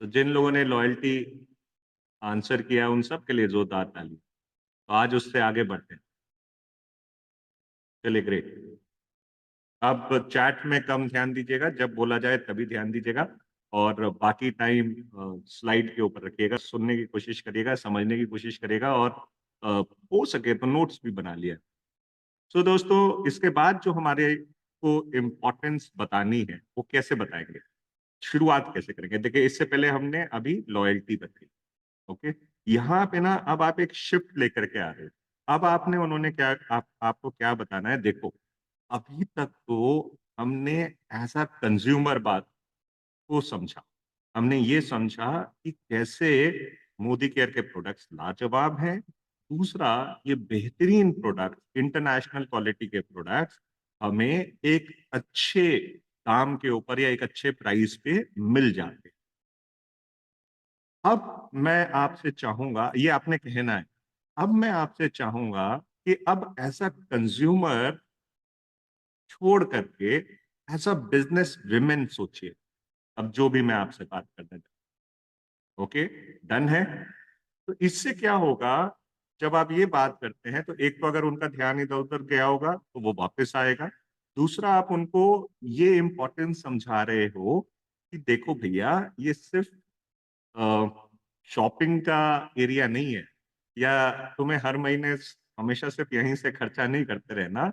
तो जिन लोगों ने लॉयल्टी आंसर किया उन सब के लिए जोरदार ताली। तो आज उससे आगे बढ़ते हैं। चलिए ग्रेट। अब चैट में कम ध्यान दीजिएगा, जब बोला जाए तभी ध्यान दीजिएगा और बाकी टाइम स्लाइड के ऊपर रखिएगा, सुनने की कोशिश करिएगा, समझने की कोशिश करिएगा और हो सके तो नोट्स भी बना लिया। सो दोस्तों, इसके बाद जो हमारे को इम्पोर्टेंस बतानी है वो कैसे बताएंगे, शुरुआत कैसे करेंगे? देखिए, इससे पहले हमने अभी लॉयल्टी बताई। ओके, यहाँ पे ना अब आप एक शिफ्ट लेकर के आ रहे हो। अब आपने उन्होंने क्या आपको क्या बताना है? देखो, अभी तक तो हमने एज अ कंज्यूमर बात को समझा। हमने ये समझा कि कैसे मोदी केयर के प्रोडक्ट्स लाजवाब हैं। दूसरा, ये बेहतरीन प्रोडक्ट, इंटरनेशनल क्वालिटी के प्रोडक्ट्स हमें एक अच्छे दाम के ऊपर या एक अच्छे प्राइस पे मिल जाते हैं। अब मैं आपसे चाहूंगा, ये आपने कहना है, अब मैं आपसे चाहूंगा कि अब ऐसा कंज्यूमर छोड़ करके एज अ बिजनेस विमेन सोचिए। अब जो भी मैं आपसे बात करने जा, ओके, डन है? तो इससे क्या होगा, जब आप ये बात करते हैं तो एक तो अगर उनका ध्यान इधर उधर गया होगा तो वो वापस आएगा। दूसरा, आप उनको ये इम्पोर्टेंस समझा रहे हो कि देखो भैया, ये सिर्फ शॉपिंग का एरिया नहीं है, या तुम्हें हर महीने हमेशा सिर्फ यहीं से खर्चा नहीं करते रहना,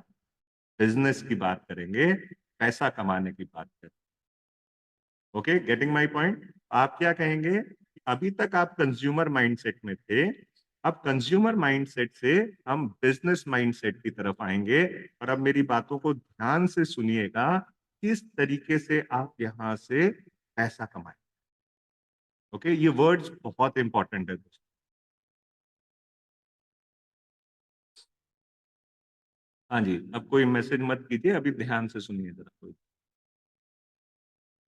बिजनेस की बात करेंगे, पैसा कमाने की बात करेंगे। Okay, getting my point? आप क्या कहेंगे? अभी तक आप कंज्यूमर माइंडसेट में थे, अब कंज्यूमर माइंडसेट से हम बिजनेस माइंडसेट की तरफ आएंगे। और अब मेरी बातों को ध्यान से सुनिएगा, किस तरीके से आप यहां से पैसा कमाएं। ओके, ये वर्ड्स बहुत इंपॉर्टेंट है दोस्तों। हाँ जी, अब कोई मैसेज मत कीजिए, अभी ध्यान से सुनिए जरा कोई।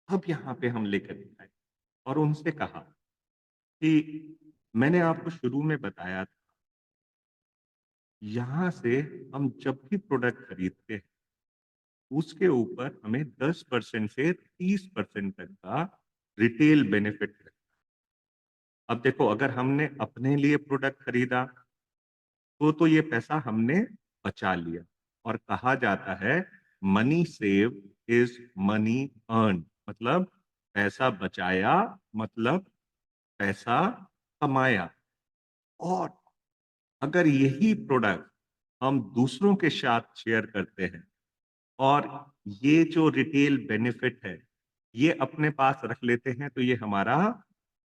अब यहाँ पे हम लेकर के आए और उनसे कहा कि मैंने आपको शुरू में बताया था, यहाँ से हम जब भी प्रोडक्ट खरीदते हैं उसके ऊपर हमें 10% से 30% तक का रिटेल बेनिफिट है। अब देखो, अगर हमने अपने लिए प्रोडक्ट खरीदा तो ये पैसा हमने बचा लिया। और कहा जाता है money save is money earn, मतलब पैसा बचाया मतलब पैसा कमाया। और अगर यही प्रोडक्ट हम दूसरों के साथ शेयर करते हैं और ये जो रिटेल बेनिफिट है ये अपने पास रख लेते हैं, तो ये हमारा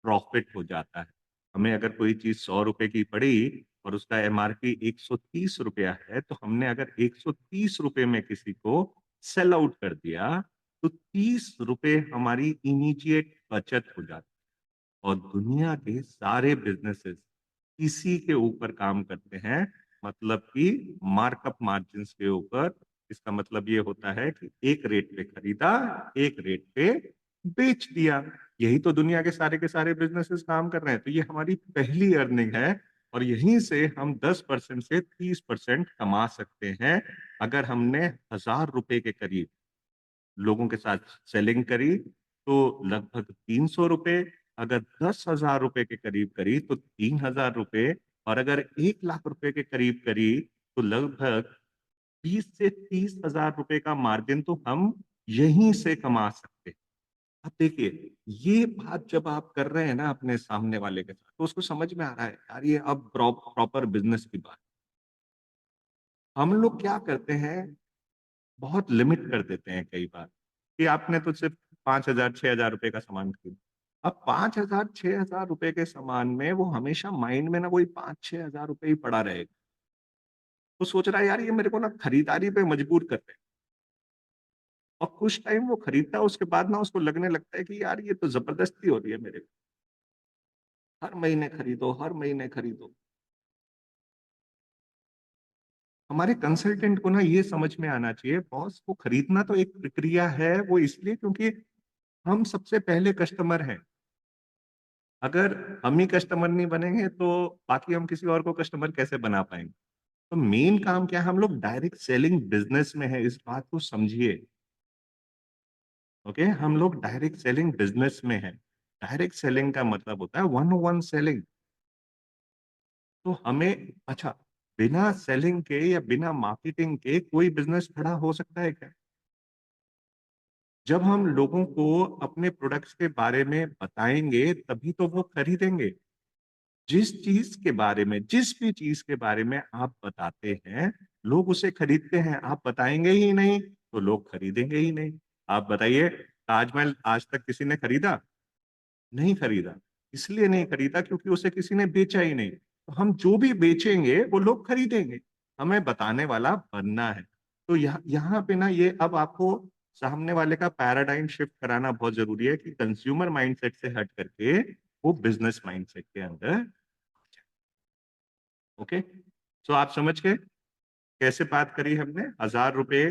प्रॉफिट हो जाता है। हमें अगर कोई चीज 100 रुपए की पड़ी और उसका एमआरपी 130 रुपया है, तो हमने अगर 130 रुपए में किसी को सेल आउट कर दिया तो 30 रुपए हमारी इमीडिएट बचत हो जाती है। और दुनिया के सारे बिजनेसेस इसी के ऊपर काम करते हैं, मतलब कि मार्कअप मार्जिन के ऊपर। इसका मतलब ये होता है कि एक रेट पे खरीदा, एक रेट पे बेच दिया। यही तो दुनिया के सारे बिजनेसेस काम कर रहे हैं। तो ये हमारी पहली अर्निंग है और यहीं से हम 10% से 30% कमा सकते हैं। अगर हमने 1,000 रुपए के करीब लोगों के साथ सेलिंग करी तो लगभग 300 रुपए, अगर 10,000 रुपए के करीब करी तो 3,000 रुपए, और अगर 1 लाख रुपए के करीब करी तो लगभग 20 से 30 हजार रुपए का मार्जिन तो हम यहीं से कमा सकते हैं। अब देखिए, ये बात जब आप कर रहे हैं ना अपने सामने वाले के साथ, तो उसको समझ में आ रहा है यार, ये अब प्रॉपर बिजनेस की बात। हम लोग क्या करते हैं, बहुत लिमिट कर देते हैं कई बार कि आपने तो सिर्फ 5,000 6,000 रुपए का सामान खरीदा। अब 5,000 6,000 रुपए के सामान में वो हमेशा माइंड में ना वही 5-6 हजार रुपए ही पड़ा रहेगा। वो सोच रहा है यार, ये मेरे को ना खरीदारी पे मजबूर कर रहे हैं। और कुछ टाइम वो खरीदता है, उसके बाद ना उसको लगने लगता है कि यार ये तो जबरदस्ती हो रही है मेरे को, हर महीने खरीदो हर महीने खरीदो। हमारे कंसल्टेंट को ना ये समझ में आना चाहिए, बॉस, वो खरीदना तो एक प्रक्रिया है, वो इसलिए क्योंकि हम सबसे पहले कस्टमर हैं। अगर हम ही कस्टमर नहीं बनेंगे तो बाकी हम किसी और को कस्टमर कैसे बना पाएंगे? तो मेन काम क्या है, हम लोग डायरेक्ट सेलिंग बिजनेस में है, इस बात को समझिए। ओके, हम लोग डायरेक्ट सेलिंग बिजनेस में है। डायरेक्ट सेलिंग का मतलब होता है वन वन सेलिंग। तो हमें अच्छा, बिना सेलिंग के या बिना मार्केटिंग के कोई बिजनेस खड़ा हो सकता है क्या? जब हम लोगों को अपने प्रोडक्ट्स के बारे में बताएंगे तभी तो वो खरीदेंगे। जिस चीज के बारे में, जिस भी चीज के बारे में आप बताते हैं, लोग उसे खरीदते हैं। आप बताएंगे ही नहीं तो लोग खरीदेंगे ही नहीं। आप बताइए, ताजमहल आज तक किसी ने खरीदा? नहीं खरीदा। इसलिए नहीं खरीदा क्योंकि उसे किसी ने बेचा ही नहीं। तो हम जो भी बेचेंगे वो लोग खरीदेंगे। हमें बताने वाला बनना है। तो यहाँ पे ना, ये अब आपको सामने वाले का पैराडाइम शिफ्ट कराना बहुत जरूरी है कि कंज्यूमर माइंडसेट से हट करके वो बिजनेस माइंडसेट के अंदर। ओके, तो आप समझ गए कैसे बात करी हमने? 1,000 रुपए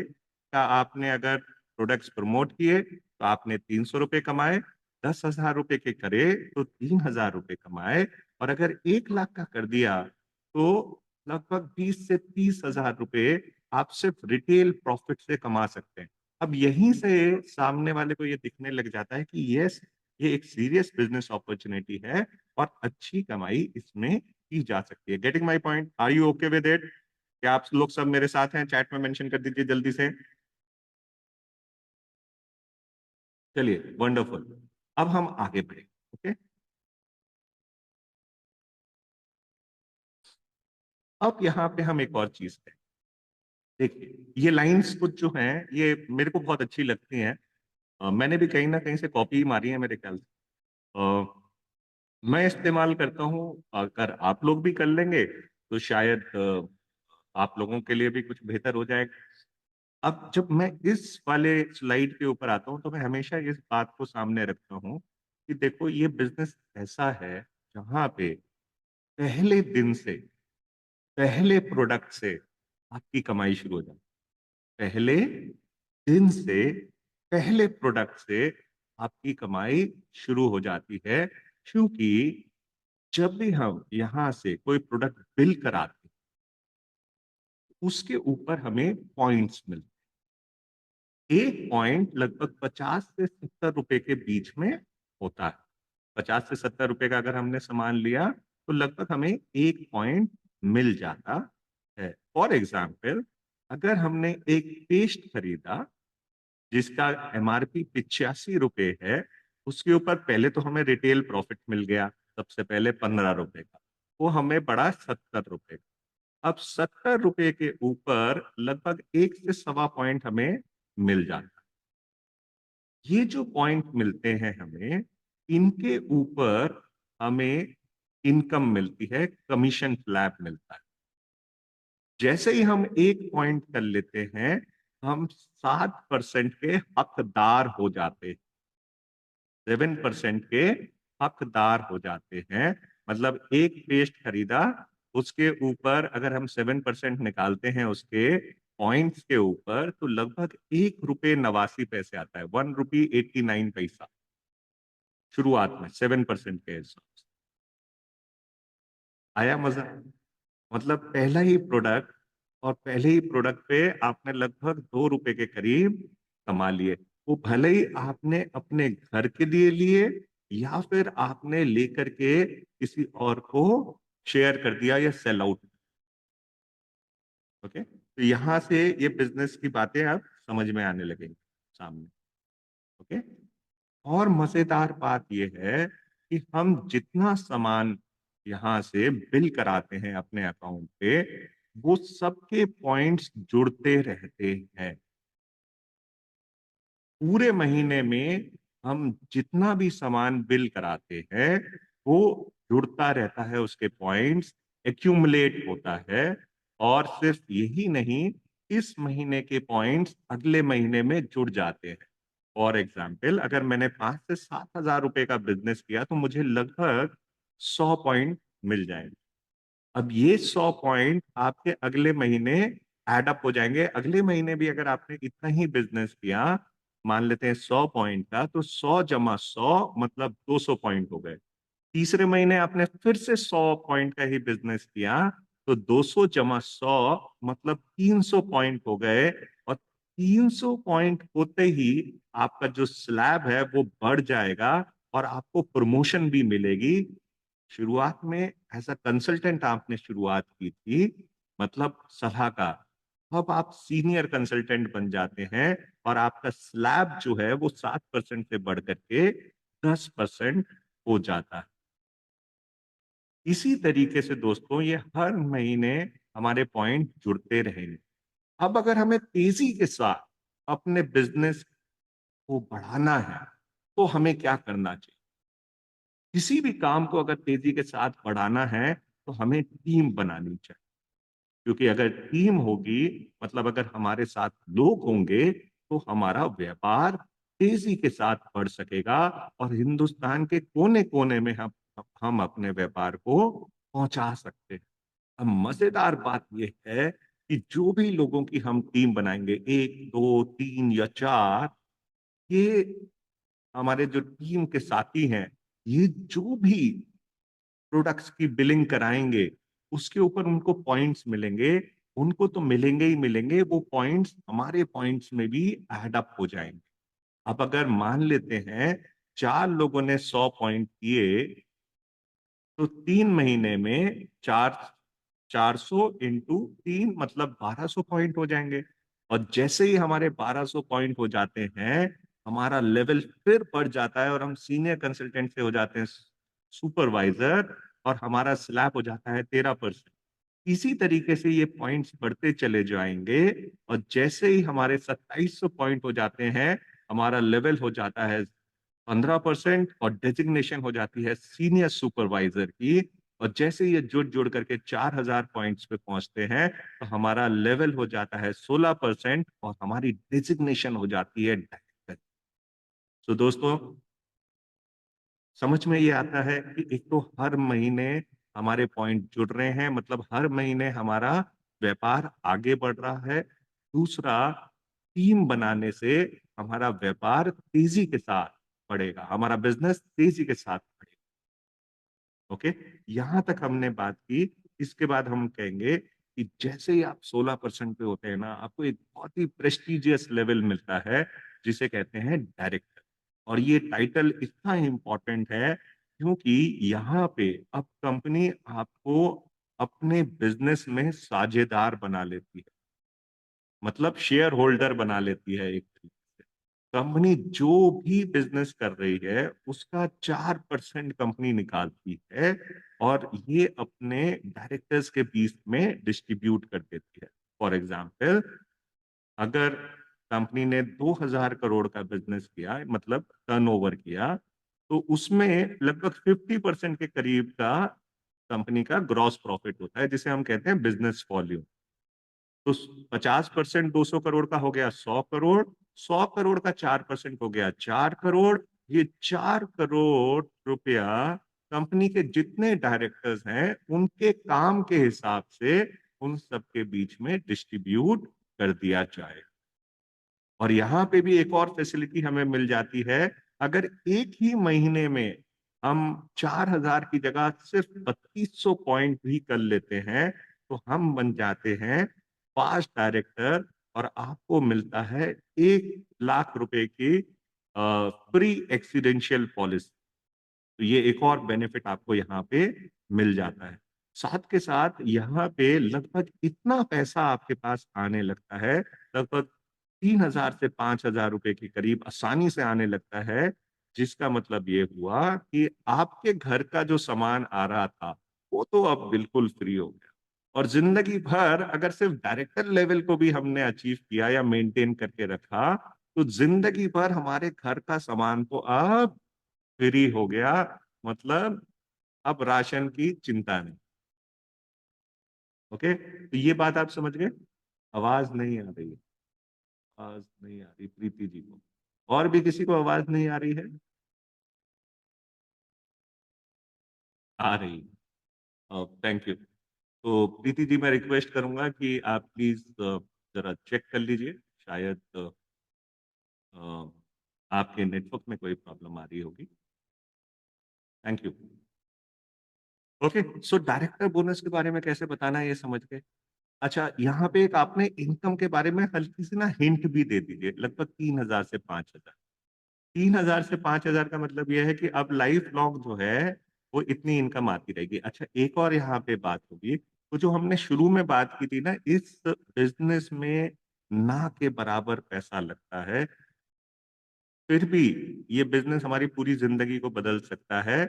का आपने अगर प्रोडक्ट्स प्रमोट किए तो आपने 300 रुपए कमाए। 10,000 रुपए के करे तो 3,000 रुपए कमाए। और अगर 1 लाख का कर दिया तो लगभग 20 से 30 हजार रुपए आप सिर्फ रिटेल प्रॉफिट से कमा सकते हैं। अब यहीं से सामने वाले को ये दिखने लग जाता है कि यस, ये एक सीरियस बिजनेस अपॉर्चुनिटी है और अच्छी कमाई इसमें की जा सकती है। Getting my point? Are you okay with it? क्या आप लोग सब मेरे साथ हैं? चैट में मेंशन कर दीजिए जल्दी से। चलिए, वंडरफुल। अब हम आगे बढ़े। ओके, अब यहाँ पे हम एक और चीज है। देखिए, ये लाइंस कुछ जो हैं ये मेरे को बहुत अच्छी लगती हैं। मैंने भी कहीं ना कहीं से कॉपी मारी है मेरे ख्याल से। मैं इस्तेमाल करता हूँ। अगर आप लोग भी कर लेंगे तो शायद आप लोगों के लिए भी कुछ बेहतर हो जाएगा। अब जब मैं इस वाले स्लाइड के ऊपर आता हूँ तो मैं हमेशा इस बात को सामने रखता हूँ कि देखो, ये बिजनेस ऐसा है जहां पे पहले दिन से, पहले प्रोडक्ट से आपकी कमाई शुरू हो जाती है। पहले दिन से, पहले प्रोडक्ट से आपकी कमाई शुरू हो जाती है। क्योंकि जब भी हम यहां से कोई प्रोडक्ट बिल कराते हैं उसके ऊपर हमें पॉइंट्स मिलते हैं। एक पॉइंट लगभग 50 से 70 रुपए के बीच में होता है। 50 से 70 रुपए का अगर हमने सामान लिया तो लगभग हमें एक पॉइंट मिल जाता है। फॉर एग्जाम्पल, अगर हमने एक पेस्ट खरीदा जिसका एमआरपी 85 रुपए है, उसके ऊपर पहले तो हमें रिटेल प्रॉफिट मिल गया। सबसे पहले 15 रुपए का, वो हमें बढ़ा 70 रुपए का। अब 70 रुपए के ऊपर लगभग 1 से 1.25 पॉइंट हमें मिल जाता है। ये जो पॉइंट मिलते हैं हमें, इनके ऊपर हमें इनकम मिलती है, कमीशन स्लैब मिलता है। जैसे ही हम एक पॉइंट कर लेते हैं, हम 7% के हकदार हो जाते हैं। 7% के हकदार हो जाते हैं। मतलब एक पेस्ट खरीदा, उसके ऊपर अगर हम 7% निकालते हैं उसके पॉइंट्स के ऊपर, तो लगभग 1 रुपए 89 पैसे आता है। 1 रुपी 89 पैसा शुरुआत में 7% के हिसाब से। आया मजा? मतलब पहला ही प्रोडक्ट, और पहले ही प्रोडक्ट पे आपने लगभग 2 रुपए के करीब कमा लिए। वो भले ही आपने अपने घर के लिए लिए या फिर आपने लेकर के किसी और को शेयर कर दिया या सेल आउट। ओके, तो यहां से ये बिजनेस की बातें अब समझ में आने लगेंगी सामने। ओके, और मजेदार बात यह है कि हम जितना सामान यहां से बिल कराते हैं अपने अकाउंट पे, वो सबके पॉइंट्स जुड़ते रहते हैं। पूरे महीने में हम जितना भी सामान बिल कराते हैं वो जुड़ता रहता है, उसके पॉइंट्स एक्यूमुलेट होता है। और सिर्फ यही नहीं, इस महीने के पॉइंट्स अगले महीने में जुड़ जाते हैं। फॉर एग्जाम्पल, अगर मैंने 5 से 7 हजार रुपए का बिजनेस किया तो मुझे लगभग 100 पॉइंट मिल जाएंगे। अब ये 100 पॉइंट आपके अगले महीने एडअप हो जाएंगे। अगले महीने भी अगर आपने इतना ही बिजनेस किया, मान लेते हैं 100 पॉइंट का, तो 100 × 100 मतलब 200 पॉइंट हो गए। तीसरे महीने आपने फिर से 100 पॉइंट का ही बिजनेस किया, तो 200 × 100 मतलब 300 पॉइंट हो गए। और 300 पॉइंट होते ही आपका जो स्लैब है वो बढ़ जाएगा और आपको प्रमोशन भी मिलेगी। शुरुआत में एज अ कंसल्टेंट आपने शुरुआत की थी, मतलब सलाहकार। अब आप सीनियर कंसल्टेंट बन जाते हैं और आपका स्लैब जो है वो 7% से बढ़ करके 10% हो जाता है। इसी तरीके से दोस्तों ये हर महीने हमारे पॉइंट जुड़ते रहेंगे। अब अगर हमें तेजी के साथ अपने बिजनेस को बढ़ाना है तो हमें क्या करना चाहिए? किसी भी काम को अगर तेजी के साथ बढ़ाना है तो हमें टीम बनानी चाहिए। क्योंकि अगर टीम होगी, मतलब अगर हमारे साथ लोग होंगे, तो हमारा व्यापार तेजी के साथ बढ़ सकेगा और हिंदुस्तान के कोने-कोने में हम अपने व्यापार को पहुंचा सकते हैं। अब मजेदार बात यह है कि जो भी लोगों की हम टीम बनाएंगे, 1, 2, 3 या 4, ये हमारे जो टीम के साथी हैं, ये जो भी प्रोडक्ट्स की बिलिंग कराएंगे, उसके ऊपर उनको पॉइंट्स मिलेंगे। उनको तो मिलेंगे ही मिलेंगे, वो पॉइंट्स हमारे पॉइंट्स में भी ऐड अप हो जाएंगे। अब अगर मान लेते हैं 4 लोगों ने 100 पॉइंट किए, तो 3 महीने में 400 इंटू 3 मतलब 1200 पॉइंट हो जाएंगे। और जैसे ही हमारे 1200 पॉइंट हो जाते हैं, हमारा लेवल फिर बढ़ जाता है और हम सीनियर कंसल्टेंट से हो जाते हैं सुपरवाइजर, और हमारा स्लैब हो जाता है 13%। इसी तरीके से ये पॉइंट्स बढ़ते चले जाएंगे और जैसे ही हमारे 2700 पॉइंट हो जाते हैं, हमारा लेवल हो जाता है 15% और डेजिग्नेशन हो जाती है सीनियर सुपरवाइजर की। और जैसे ये जुड़ जुड़ करके 4000 पॉइंट्स पे पहुंचते हैं, तो हमारा लेवल हो जाता है 16% और हमारी डेजिग्नेशन हो जाती है डायरेक्टर। तो दोस्तों, समझ में ये आता है कि एक तो हर महीने हमारे पॉइंट जुड़ रहे हैं, मतलब हर महीने हमारा व्यापार आगे बढ़ रहा है। दूसरा, टीम बनाने से हमारा व्यापार तेजी के साथ बढ़ेगा, हमारा बिजनेस तेजी के साथ बढ़ेगा। ओके, यहां तक हमने बात की। इसके बाद हम कहेंगे कि जैसे ही आप 16% पे होते हैं ना, आपको एक बहुत ही प्रेस्टिजियस लेवल मिलता है जिसे कहते हैं डायरेक्टर। और ये टाइटल इतना इम्पोर्टेंट है क्योंकि यहाँ पे अब कंपनी आपको अपने बिजनेस में साझेदार बना लेती है, मतलब शेयर होल्डर बना लेती है एक तरीके से। कंपनी जो भी बिजनेस कर रही है उसका 4% कंपनी निकालती है और ये अपने डायरेक्टर्स के बीच में डिस्ट्रीब्यूट कर देती है। फॉर एग्जाम्पल, अगर कंपनी ने 2000 करोड़ का बिजनेस किया, मतलब टर्नओवर किया, तो उसमें लगभग 50% के करीब का कंपनी का ग्रॉस प्रॉफिट होता है, जिसे हम कहते हैं बिजनेस वॉल्यूम। तो 50% 200 करोड़ का हो गया 100 करोड़, 100 करोड़ का 4% हो गया 4 करोड़। ये 4 करोड़ रुपया कंपनी के जितने डायरेक्टर्स हैं उनके काम के हिसाब से उन सबके बीच में डिस्ट्रीब्यूट कर दिया जाए। और यहाँ पे भी एक और फैसिलिटी हमें मिल जाती है। अगर एक ही महीने में हम 4000 की जगह सिर्फ 3200 पॉइंट भी कर लेते हैं, तो हम बन जाते हैं फास्ट डायरेक्टर और आपको मिलता है 1 लाख रुपए की फ्री एक्सीडेंशियल पॉलिसी। तो ये एक और बेनिफिट आपको यहाँ पे मिल जाता है। साथ के साथ यहाँ पे लगभग इतना पैसा आपके पास आने लगता है, लगभग 3000 से 5000 रुपए के करीब आसानी से आने लगता है। जिसका मतलब ये हुआ कि आपके घर का जो सामान आ रहा था वो तो अब बिल्कुल फ्री हो गया। और जिंदगी भर अगर सिर्फ डायरेक्टर लेवल को भी हमने अचीव किया या मेंटेन करके रखा, तो जिंदगी भर हमारे घर का सामान तो अब फ्री हो गया। मतलब अब राशन की चिंता नहीं। ओके, तो ये बात आप समझ गए। आवाज नहीं आ रही है, आवाज नहीं आ रही प्रीति जी को। और भी किसी को आवाज नहीं आ रही है? आ रही है, थैंक यू। तो प्रीति जी, मैं रिक्वेस्ट करूंगा कि आप प्लीज जरा चेक कर लीजिए। शायद अ, आपके नेटवर्क में कोई प्रॉब्लम आ रही होगी। Thank you. Okay, so director bonus के बारे में कैसे बताना है ये समझ गए। अच्छा, यहाँ पे एक आपने इनकम के बारे में हल्की सी ना हिंट भी दे दीजिए, लगभग 3000 से 5000। 3,000 से 5,000 का मतलब यह है कि अब लाइफ लॉन्ग जो है वो इतनी इनकम आती रहेगी। अच्छा, एक और यहाँ पे बात होगी, तो जो हमने शुरू में बात की थी ना, इस बिजनेस में ना के बराबर पैसा लगता है, फिर भी ये बिज़नेस हमारी पूरी ज़िंदगी को बदल सकता है।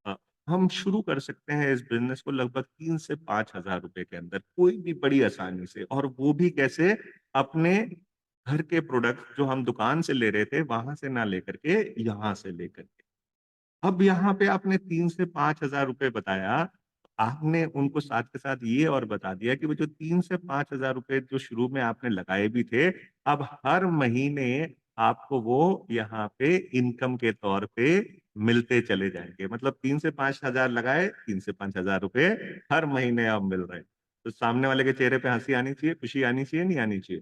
अ, हम शुरू कर सकते हैं इस बिज़नेस को लगभग 3 से 5,000 रुपए के अंदर, कोई भी बड़ी आसानी से, और वो भी कैसे? अपने घर के प्रोडक्ट जो हम दुकान से ले रहे थे, वहाँ से ना लेकर के, यहाँ से लेकर के। अब यहाँ पे आपने 3 से 5,000 रुपए बताया, आपने उनको साथ के साथ ये और बता दिया कि वो जो 3 से 5,000 रुपए जो शुरू में आपने लगाए भी थे, अब हर महीने आपको वो यहाँ पे इनकम के तौर पे मिलते चले जाएँगे। मतलब 3 से 5,000 लगाए, 3 से 5,000 रुपए हर महीने अब मिल रहे हैं। तो सामने वाले के चेहरे पे हँसी आनी चाहिए, खुशी आनी चाहिए, नहीं आनी चाहिए?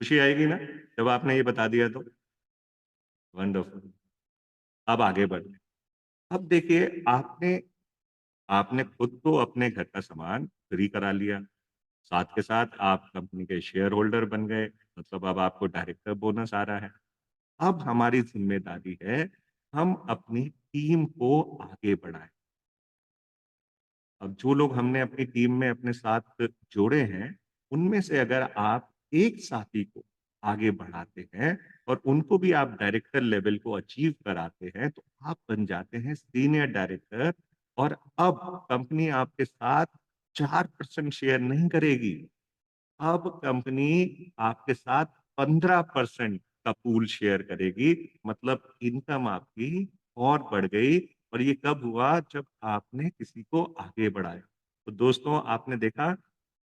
खुशी आएगी ना, जब आपने ये बता दिया तो? वंडरफुल। अब आगे बढ़ते हैं। अब देखिए, आपने आपने खुद तो अपने घर का सामान फ्री करा लिया, साथ के साथ आप कंपनी के शेयर होल्डर बन गए, मतलब अब आपको डायरेक्टर बोनस आ रहा है। अब हमारी ज़िम्मेदारी है, हम अपनी टीम को आगे बढ़ाएँ। अब जो लोग हमने अपनी टीम में अपने साथ जोड़े हैं, उनमें से अगर आप एक साथी को आगे बढ़ाते हैं और उनको भी आप डायरेक्टर लेवल को अचीव कराते हैं, तो आप बन जाते हैं सीनियर डायरेक्टर, और अब कंपनी आपके साथ 4% शेयर नहीं करेगी। अब कंपनी आपके साथ 15% का पूल शेयर करेगी, मतलब इनकम आपकी और बढ़ गई। और ये कब हुआ? जब आपने किसी को आगे बढ़ाया। तो दोस्तों, आपने देखा,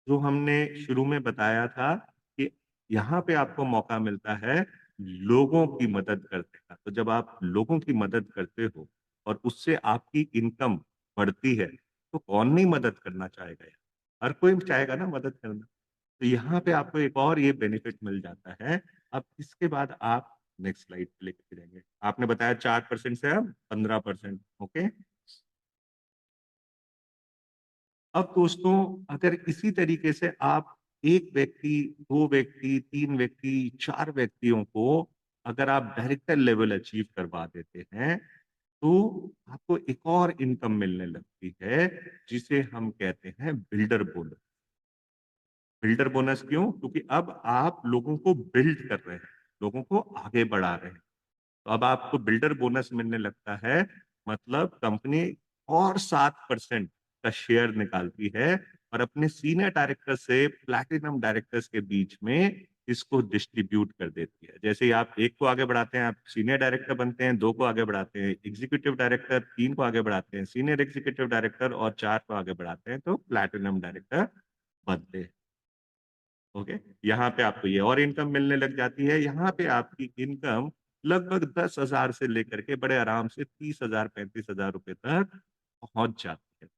जो हमने शुरू में बताया था कि यहाँ पे आपको मौका मिलता है लोगों की मदद करने का। तो जब आप लोगों की मदद करते हो और उससे आपकी इनकम बढ़ती है, तो कौन नहीं मदद करना चाहेगा यार? हर कोई चाहेगा ना मदद करना। तो यहाँ पे आपको एक और ये बेनिफिट मिल जाता है। अब इसके बाद आप नेक्स्ट स्लाइड पे लेके जाएंगे। आपने बताया 4% से अब 15%। ओके। अब दोस्तों, अगर इसी तरीके से आप एक व्यक्ति, दो व्यक्ति, तीन व्यक्ति, चार व्यक्तियों को अगर आप डायरेक्टर लेवल अचीव करवा देते हैं, तो आपको एक और इनकम मिलने लगती है, जिसे हम कहते हैं बिल्डर बोनस। बिल्डर बोनस क्यों? क्योंकि अब आप लोगों को बिल्ड कर रहे हैं, लोगों को आगे बढ़ा रहे हैं। तो अब आपको बिल्डर बोनस मिलने लगता है, मतलब कंपनी और 7% का शेयर निकालती है और अपने सीनियर डायरेक्टर से प्लैटिनम डायरेक्टर्स के बीच में इसको डिस्ट्रीब्यूट कर देती है। जैसे ही आप एक को आगे बढ़ाते हैं, आप सीनियर डायरेक्टर बनते हैं, दो को आगे बढ़ाते हैं एग्जीक्यूटिव डायरेक्टर, तीन को आगे बढ़ाते हैं सीनियर एग्जीक्यूटिव डायरेक्टर, और चार को आगे बढ़ाते हैं तो प्लैटिनम डायरेक्टर बनते हैं। ओके। यहाँ पे आपको ये और इनकम मिलने लग जाती है। यहाँ पे आपकी इनकम लगभग 10,000 से लेकर के बड़े आराम से 30,000 35,000 रुपए तक पहुंच जाती है।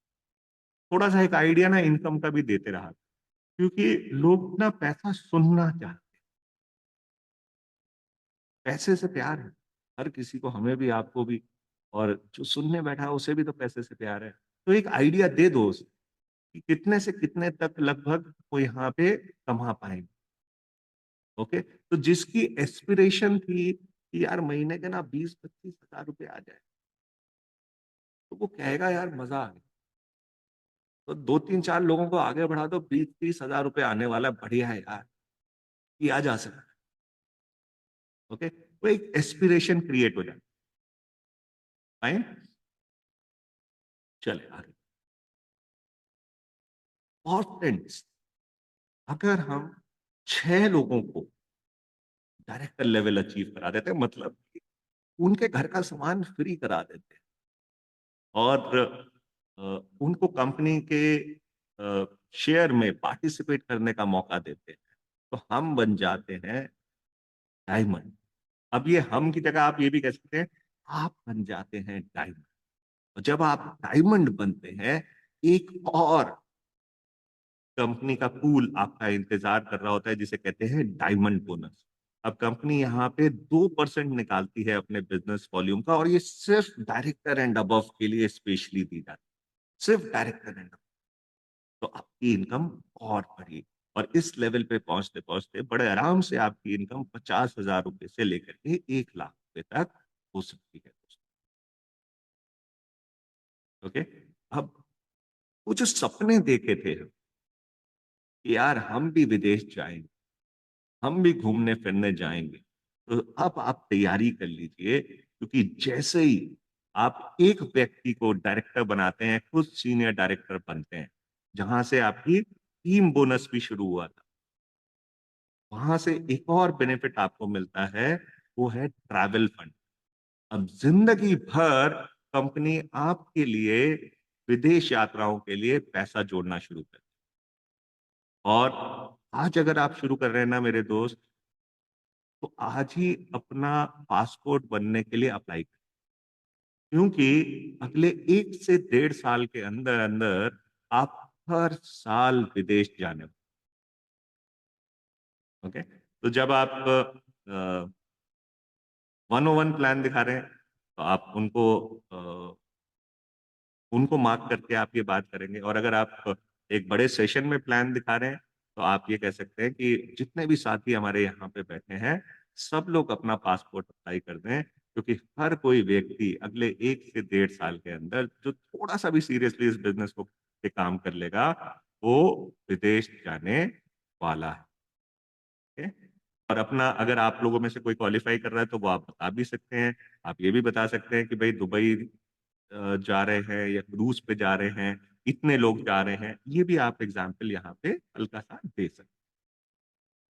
थोड़ा सा एक आइडिया ना इनकम का भी देते रहा, क्योंकि लोग ना पैसा सुनना चाहते हैं। पैसे से प्यार है हर किसी को, हमें भी, आपको भी, और जो सुनने बैठा है उसे भी तो पैसे से प्यार है। तो एक आइडिया दे दो उसे कि कितने से कितने तक लगभग वो यहाँ पे कमा पाएंगे। ओके। तो जिसकी एस्पिरेशन थी कि यार महीने के ना 20-25 हजार रुपए आ जाए, तो वो कहेगा यार मजा आ गया। तो दो तीन चार लोगों को आगे बढ़ा दो, 20-30 हजार रुपए आने वाला है, बढ़िया है यार, किया जा सकता है। ओके। वो एक एस्पिरेशन क्रिएट हो जाए। फाइन। चले आगे। और फ्रेंड्स, अगर हम 6 लोगों को डायरेक्टर लेवल अचीव करा देते हैं, मतलब कि उनके घर का सामान फ्री करा देते हैं, और उनको कंपनी के शेयर में पार्टिसिपेट करने का मौका देते हैं, तो हम बन जाते हैं डायमंड। अब ये हम की जगह आप ये भी कह सकते हैं, आप बन जाते हैं डायमंड। और जब आप डायमंड बनते हैं, एक और कंपनी का पूल आपका इंतजार कर रहा होता है, जिसे कहते हैं डायमंड बोनस। अब कंपनी यहाँ पे 2% निकालती है अपने बिजनेस वॉल्यूम का, और ये सिर्फ डायरेक्टर एंड अबव के लिए स्पेशली दी जाती है, सिर्फ डायरेक्टर एंड, तो आपकी इनकम और बढ़ेगी। और इस लेवल पे पहुंचते पहुंचते बड़े आराम से आपकी इनकम 50,000 रुपए से लेकर के 1 लाख रुपए तक हो सकती है। ओके। अब वो जो सपने देखे थे कि यार हम भी विदेश जाएंगे, हम भी घूमने फिरने जाएंगे, तो अब आप तैयारी कर लीजिए, क्योंकि जैसे ही आप एक व्यक्ति को डायरेक्टर बनाते हैं, खुद सीनियर डायरेक्टर बनते हैं, जहां से आपकी टीम बोनस भी शुरू हुआ था, वहां से एक और बेनिफिट आपको मिलता है, वो है ट्रैवल फंड। अब जिंदगी भर कंपनी आपके लिए विदेश यात्राओं के लिए पैसा जोड़ना शुरू कर। और आज अगर आप शुरू कर रहे हैं ना मेरे दोस्त, तो आज ही अपना पासपोर्ट बनने के लिए अप्लाई करें, क्योंकि अगले 1 से 1.5 साल के अंदर अंदर आप हर साल विदेश जाने वाले। ओके। तो जब आप 101 प्लान दिखा रहे हैं, तो आप उनको मार्क करके आप ये बात करेंगे। और अगर आप एक बड़े सेशन में प्लान दिखा रहे हैं, तो आप ये कह सकते हैं कि जितने भी साथी हमारे यहाँ पे बैठे हैं, सब लोग अपना पासपोर्ट अप्लाई कर दें, क्योंकि हर कोई व्यक्ति अगले 1 से 1.5 साल के अंदर जो थोड़ा सा भी सीरियसली इस बिजनेस को पे काम कर लेगा, वो विदेश जाने वाला है। ठीक है? और अपना, अगर आप लोगों में से कोई क्वालिफाई कर रहा है, तो वो आप बता भी सकते हैं। आप ये भी बता सकते हैं कि भाई दुबई जा रहे हैं या क्रूज पे जा रहे हैं, इतने लोग जा रहे हैं, ये भी आप एग्जाम्पल यहाँ पे हल्का सा दे सकते हैं।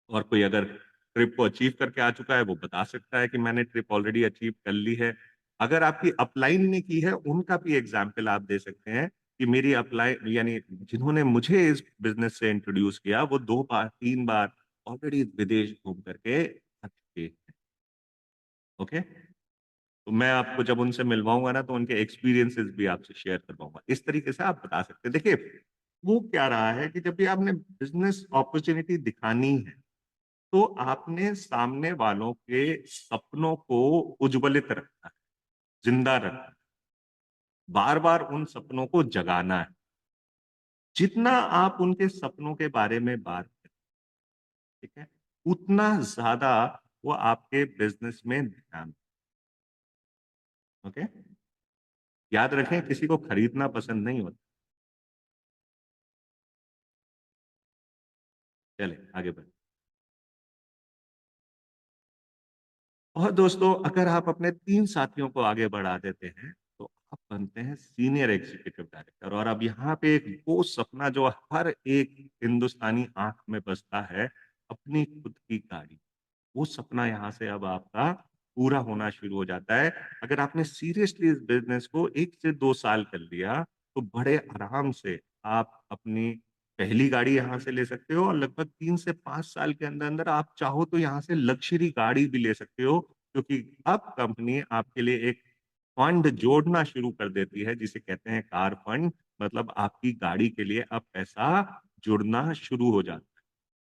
और कोई अगर ट्रिप को अचीव करके आ चुका है, वो बता सकता है कि मैंने ट्रिप ऑलरेडी अचीव कर ली है। अगर आपकी अपलाइन ने की है, उनका भी एग्जाम्पल आप दे सकते हैं कि मेरी अप्लाई, यानी जिन्होंने मुझे इस बिजनेस से इंट्रोड्यूस किया, वो 2 बार 3 बार ऑलरेडी विदेश घूम करके आ चुके हैं। ओके। तो मैं आपको जब उनसे मिलवाऊंगा ना, तो उनके एक्सपीरियंसेस भी आपसे शेयर करवाऊंगा। इस तरीके से आप बता सकते हैं। देखिए, वो क्या रहा है कि जब भी आपने बिजनेस अपॉर्चुनिटी दिखानी है, तो आपने सामने वालों के सपनों को उज्ज्वलित रखना है, जिंदा रखना है, बार बार उन सपनों को जगाना है। जितना आप उनके सपनों के बारे में बात करें, ठीक है, उतना ज्यादा वो आपके बिजनेस में ध्यान। ओके। याद रखें, किसी को खरीदना पसंद नहीं होता। चले आगे बढ़े। और दोस्तों, अगर आप अपने 3 साथियों को आगे बढ़ा देते हैं, तो आप बनते हैं सीनियर एग्जीक्यूटिव डायरेक्टर। और अब यहाँ पे एक वो सपना जो हर एक हिंदुस्तानी आंख में बसता है, अपनी खुद की गाड़ी, वो सपना यहाँ से अब आपका पूरा होना शुरू हो जाता है। अगर आपने सीरियसली इस बिजनेस को 1 से 2 साल कर लिया, तो बड़े आराम से आप अपनी पहली गाड़ी यहाँ से ले सकते हो, और लगभग 3 से 5 साल के अंदर अंदर आप चाहो तो यहाँ से लग्जरी गाड़ी भी ले सकते हो, क्योंकि अब कंपनी आपके लिए एक फंड जोड़ना शुरू कर देती है, जिसे कहते हैं कार फंड। मतलब आपकी गाड़ी के लिए अब पैसा जुड़ना शुरू हो जाता है।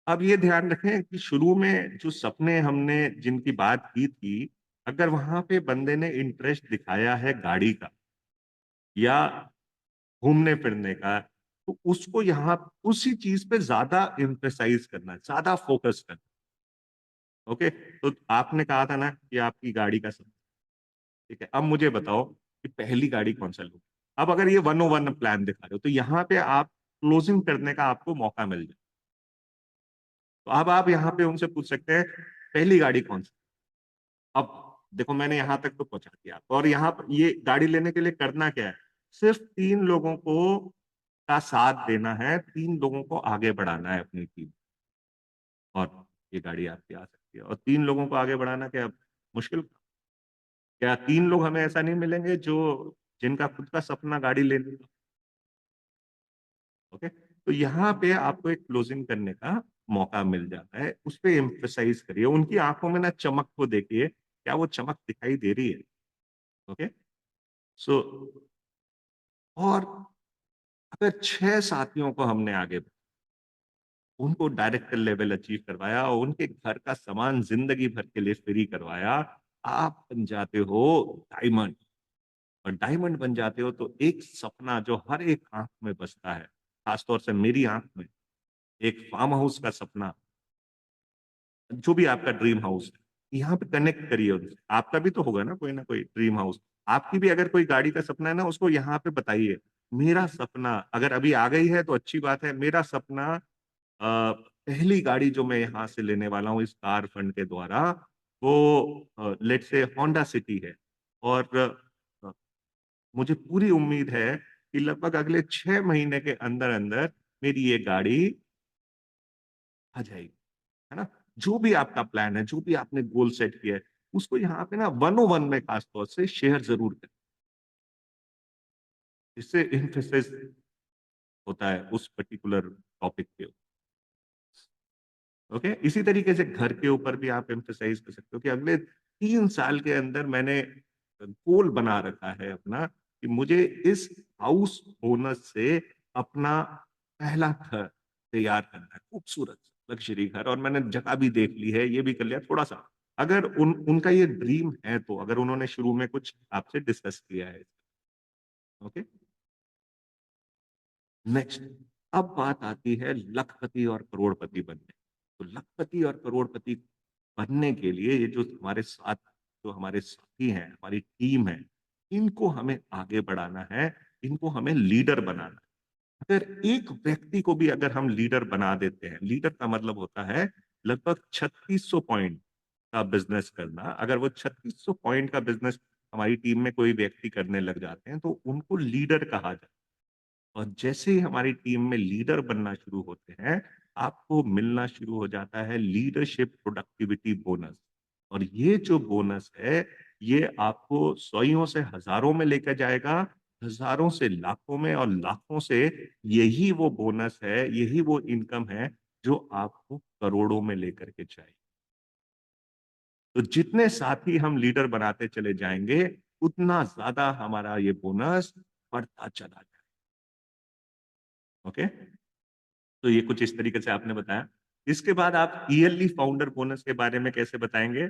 अब ये ध्यान रखें कि शुरू में जो सपने हमने जिनकी बात की थी, अगर वहां पे बंदे ने इंटरेस्ट दिखाया है गाड़ी का या घूमने फिरने का, तो उसको यहाँ उसी चीज पे ज्यादा इम्फेसाइज करना है, ज्यादा फोकस करना है। ओके। तो आपने कहा था ना कि आपकी गाड़ी का सपना, ठीक है, अब मुझे बताओ कि पहली गाड़ी कौन सा लो। अब अगर ये 101 प्लान दिखा रहे हो, तो यहाँ पे आप क्लोजिंग करने का आपको मौका मिल जाए। तो अब आप यहाँ पे उनसे पूछ सकते हैं, पहली गाड़ी कौन सी। अब देखो, मैंने यहाँ तक तो पहुंचा दिया आपको, और यहाँ पर ये गाड़ी लेने के लिए करना क्या है, सिर्फ 3 लोगों को का साथ देना है, 3 लोगों को आगे बढ़ाना है अपनी टीम, और ये गाड़ी आपकी आ सकती है। और 3 लोगों को आगे बढ़ाना क्या मुश्किल, क्या 3 लोग हमें ऐसा नहीं मिलेंगे जो जिनका खुद का सपना गाड़ी लेने का। ओके। तो यहाँ पे आपको एक क्लोजिंग करने का मौका मिल जाता है, उस पर एम्फेसाइज करिए, उनकी आंखों में ना चमक को देखिए, क्या वो चमक दिखाई दे रही है। ओके। सो और अगर 6 साथियों को हमने आगे उनको डायरेक्टर लेवल अचीव करवाया, और उनके घर का सामान जिंदगी भर के लिए फ्री करवाया, आप बन जाते हो डायमंड। और डायमंड बन जाते हो, तो एक सपना जो हर एक आंख में बसता है, खासतौर से मेरी आंख में, एक फार्म हाउस का सपना, जो भी आपका ड्रीम हाउस है, यहाँ पे कनेक्ट करिए उनसे। आपका भी तो होगा ना कोई ड्रीम हाउस। आपकी भी अगर कोई गाड़ी का सपना है ना, उसको यहाँ पे बताइए, मेरा सपना अगर अभी आ गई है तो अच्छी बात है। मेरा सपना पहली गाड़ी जो मैं यहाँ से लेने वाला हूँ इस कार फंड के द्वारा, वो लेट्स से होंडा सिटी है। और अ, मुझे पूरी उम्मीद है कि लगभग अगले 6 महीने के अंदर अंदर मेरी ये गाड़ी आ जाएगी, है ना। जो भी आपका प्लान है, जो भी आपने गोल सेट किया है, उसको यहाँ पे ना 101 में खास तौर से शेयर जरूर करें। इससे इम्फेसिस होता है उस पर्टिकुलर टॉपिक के ऊपर। ओके, इसी तरीके से घर के ऊपर भी आप एम्फेसाइज कर सकते हो कि अगले 3 साल के अंदर मैंने गोल बना रखा है अपना, कि मुझे इस हाउस ओनर से अपना पहला घर तैयार करना है, खूबसूरत लग्जरी घर। और मैंने जगह भी देख ली है, ये भी कर लिया थोड़ा सा। अगर उनका ये ड्रीम है, तो अगर उन्होंने शुरू में कुछ आपसे डिस्कस किया है। ओके, नेक्स्ट, अब बात आती है लखपति और करोड़पति बनने। तो लखपति और करोड़पति बनने के लिए ये जो हमारे साथ, जो हमारे साथी हैं, हमारी टीम है, इनको हमें आगे बढ़ाना है, इनको हमें लीडर बनाना है। अगर एक व्यक्ति को भी अगर हम लीडर बना देते हैं, लीडर का मतलब होता है लगभग 3600 पॉइंट का बिजनेस करना। अगर वो 3600 पॉइंट का बिजनेस हमारी टीम में कोई व्यक्ति करने लग जाते हैं, तो उनको लीडर कहा जाता है। और जैसे ही हमारी टीम में लीडर बनना शुरू होते हैं, आपको मिलना शुरू हो जाता है लीडरशिप प्रोडक्टिविटी बोनस। और ये जो बोनस है, ये आपको सौयों से हजारों में लेकर जाएगा, हजारों से लाखों में, और लाखों से यही वो बोनस है, यही वो इनकम है जो आपको करोड़ों में लेकर के जाएगी। तो जितने साथी हम लीडर बनाते चले जाएंगे, उतना ज्यादा हमारा ये बोनस बढ़ता चला जाएगा। ओके, तो ये कुछ इस तरीके से आपने बताया। इसके बाद आप ईयरली फाउंडर बोनस के बारे में कैसे बताएंगे?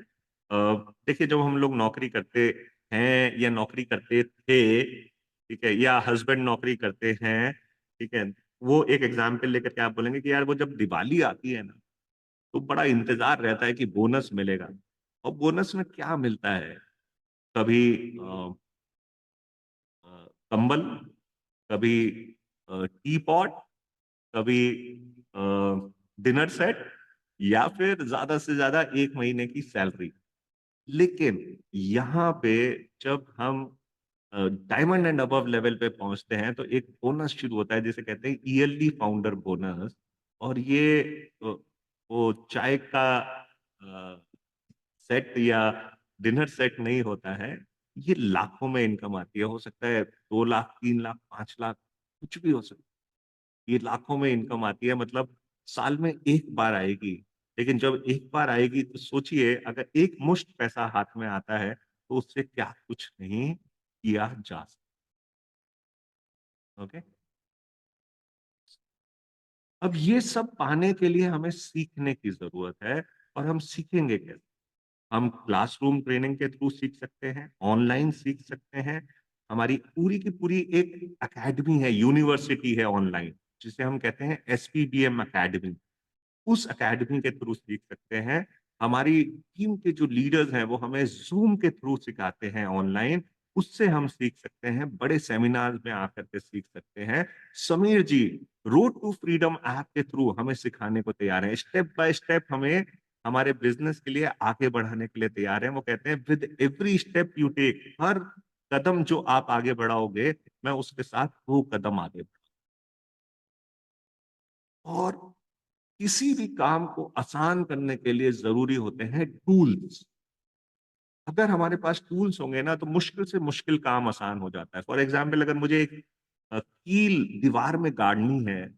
देखिए, जब हम लोग नौकरी करते हैं या नौकरी करते थे, ठीक है, या हस्बैंड नौकरी करते हैं, ठीक है, वो एक एग्जाम्पल लेकर के आप बोलेंगे कि यार वो जब दिवाली आती है ना, तो बड़ा इंतजार रहता है कि बोनस मिलेगा। और बोनस में क्या मिलता है? कभी कंबल, कभी टी पॉट, कभी डिनर सेट, या फिर ज्यादा से ज्यादा 1 महीने की सैलरी। लेकिन यहाँ पे जब हम डायमंड एंड अबव लेवल पे पहुंचते हैं, तो एक बोनस शुरू होता है जिसे कहते हैं ईयरली फाउंडर बोनस। और ये वो चाय का सेट या डिनर सेट नहीं होता है। ये लाखों में इनकम आती है। हो सकता है 2 लाख, 3 लाख, 5 लाख, कुछ भी हो सकता है। ये लाखों में इनकम आती है, मतलब साल में एक बार आएगी। लेकिन जब एक बार आएगी, तो सोचिए, अगर एक मुश्त पैसा हाथ में आता है, तो उससे क्या कुछ नहीं किया जा सकता। ओके, अब ये सब पाने के लिए हमें सीखने की जरूरत है। और हम सीखेंगे कैसे? हम क्लासरूम ट्रेनिंग के थ्रू सीख सकते हैं, ऑनलाइन सीख सकते हैं। हमारी पूरी की पूरी एक एकेडमी है, यूनिवर्सिटी है ऑनलाइन, जिसे हम कहते हैं SPBM एकेडमी। उस एकेडमी के थ्रू सीख सकते हैं। हमारी टीम के जो लीडर्स हैं, वो हमें जूम के थ्रू सिखाते हैं ऑनलाइन। उससे हम सीख सकते हैं, बड़े सेमिनार्स में आकर के सीख सकते हैं। समीर जी रोड टू फ्रीडम ऐप के थ्रू हमें सिखाने को तैयार है, स्टेप बाय स्टेप हमें हमारे बिजनेस के लिए आगे बढ़ाने के लिए तैयार है। वो कहते हैं with every step you take, हर कदम जो आप आगे बढ़ाओगे, मैं उसके साथ 2 कदम आगे बढ़ूंगा। और किसी भी काम को आसान करने के लिए जरूरी होते हैं टूल्स। अगर हमारे पास टूल्स होंगे ना, तो मुश्किल से मुश्किल काम आसान हो जाता है। फॉर एग्जाम्पल, अगर मुझे एक कील दीवार में गाड़नी है,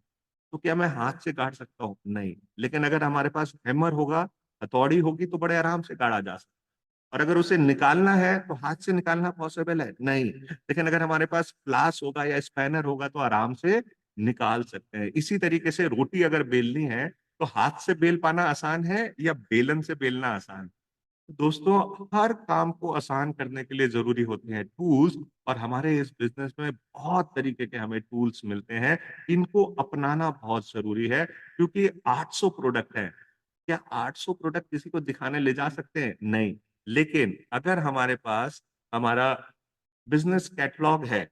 तो क्या मैं हाथ से गाड़ सकता हूँ? नहीं। लेकिन अगर हमारे पास हैमर होगा, हथौड़ी होगी, तो बड़े आराम से गाड़ा जा सकता है। और अगर उसे निकालना है, तो हाथ से निकालना पॉसिबल है? नहीं। लेकिन अगर हमारे पास प्लास होगा या स्पैनर होगा, तो आराम से निकाल सकते हैं। इसी तरीके से रोटी अगर बेलनी है, तो हाथ से बेल पाना आसान है या बेलन से बेलना आसान? दोस्तों, हर काम को आसान करने के लिए ज़रूरी होते हैं टूल्स, और हमारे इस बिज़नेस में बहुत तरीके के हमें टूल्स मिलते हैं। इनको अपनाना बहुत ज़रूरी है, क्योंकि 800 प्रोडक्ट हैं। क्या 800 प्रोडक्ट किसी को दिखाने ले जा सकते हैं? नहीं। लेकिन अगर हमारे पास हमारा बिज़नेस कैटलॉग है,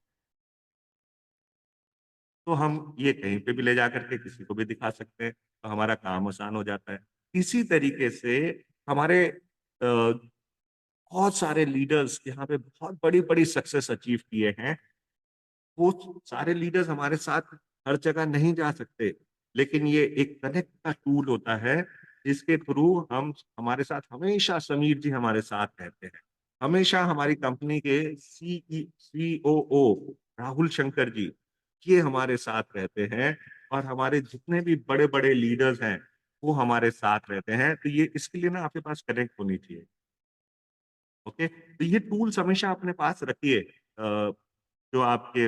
तो हम ये कहीं पे भी ले जाकर के किसी को भी दिखा सकते हैं, तो हमारा काम आसान हो जाता है। इसी तरीके से हमारे बहुत सारे लीडर्स यहाँ पे बहुत बड़ी-बड़ी सक्सेस अचीव किए हैं। वो सारे लीडर्स हमारे साथ हर जगह नहीं जा सकते, लेकिन ये एक कनेक्ट का टूल होता है, जिसके थ्रू हम हमारे साथ हमेशा समीर जी हमारे साथ रहते हैं। हमेशा हमारी कंपनी के सीओओ राहुल शंकर जी, ये हमारे साथ रहते हैं, और हमारे जितने भी बड़े-बड़े लीडर्स हैं, वो हमारे साथ रहते हैं। तो ये इसके लिए ना आपके पास कनेक्ट होनी चाहिए। ओके? तो ये टूल्स हमेशा अपने पास रखिए। जो आपके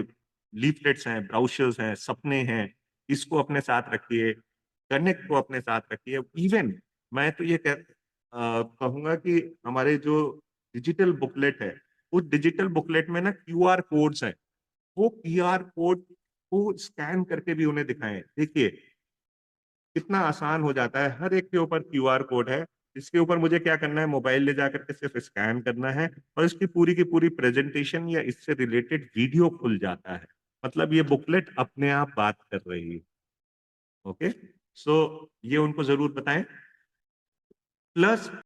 लीफलेट्स हैं, ब्रोशर्स हैं, सपने हैं, इसको अपने साथ रखिए, कनेक्ट को अपने साथ रखिए। इवन मैं तो ये कहूँगा कि हमारे जो डिजिटल बुकलेट है, उस डिजिटल बुकलेट में ना क्यूआर कोड्स हैं, वो क्यूआर कोड को स्कैन करके भी उन्हें दिखाएँ। देखिए, कितना आसान हो जाता है, हर एक के ऊपर क्यूआर कोड है, इसके ऊपर मुझे क्या करना है, मोबाइल ले जाकर के सिर्फ स्कैन करना है, और इसकी पूरी की पूरी प्रेज़ेंटेशन या इससे रिलेटेड वीडियो खुल जाता है। मतलब ये बुकलेट अपने आप बात कर रही है, ओके? सो ये उनको ज़रूर बताएँ। प्लस